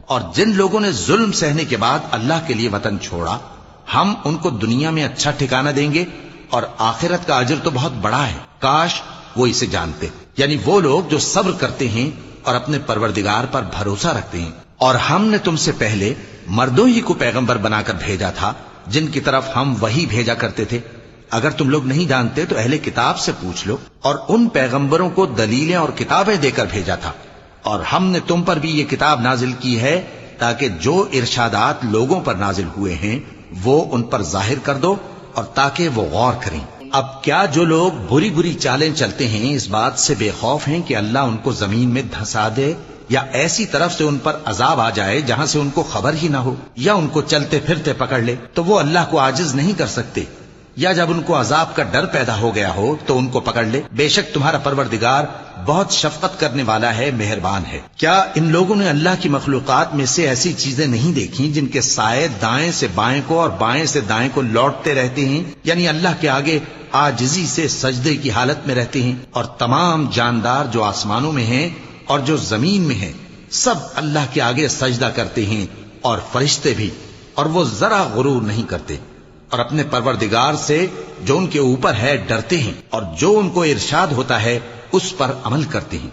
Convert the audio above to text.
اور جن لوگوں نے ظلم سہنے کے بعد اللہ کے لیے وطن چھوڑا ہم ان کو دنیا میں اچھا ٹھکانہ دیں گے اور آخرت کا اجر تو بہت بڑا ہے، کاش وہ اسے جانتے۔ یعنی وہ لوگ جو صبر کرتے ہیں اور اپنے پروردگار پر بھروسہ رکھتے ہیں۔ اور ہم نے تم سے پہلے مردوں ہی کو پیغمبر بنا کر بھیجا تھا جن کی طرف ہم وحی بھیجا کرتے تھے۔ اگر تم لوگ نہیں جانتے تو اہل کتاب سے پوچھ لو، اور ان پیغمبروں کو دلیلیں اور کتابیں دے کر بھیجا تھا۔ اور ہم نے تم پر بھی یہ کتاب نازل کی ہے تاکہ جو ارشادات لوگوں پر نازل ہوئے ہیں وہ ان پر ظاہر کر دو اور تاکہ وہ غور کریں۔ اب کیا جو لوگ بری بری چالیں چلتے ہیں اس بات سے بے خوف ہیں کہ اللہ ان کو زمین میں دھسا دے، یا ایسی طرف سے ان پر عذاب آ جائے جہاں سے ان کو خبر ہی نہ ہو، یا ان کو چلتے پھرتے پکڑ لے تو وہ اللہ کو عاجز نہیں کر سکتے، یا جب ان کو عذاب کا ڈر پیدا ہو گیا ہو تو ان کو پکڑ لے۔ بے شک تمہارا پروردگار بہت شفقت کرنے والا ہے، مہربان ہے۔ کیا ان لوگوں نے اللہ کی مخلوقات میں سے ایسی چیزیں نہیں دیکھی جن کے سائے دائیں سے بائیں کو اور بائیں سے دائیں کو لوٹتے رہتے ہیں، یعنی اللہ کے آگے عاجزی سے سجدے کی حالت میں رہتے ہیں؟ اور تمام جاندار جو آسمانوں میں ہیں اور جو زمین میں ہیں سب اللہ کے آگے سجدہ کرتے ہیں، اور فرشتے بھی، اور وہ ذرا غرور نہیں کرتے، اور اپنے پروردگار سے جو ان کے اوپر ہے ڈرتے ہیں، اور جو ان کو ارشاد ہوتا ہے اس پر عمل کرتے ہیں۔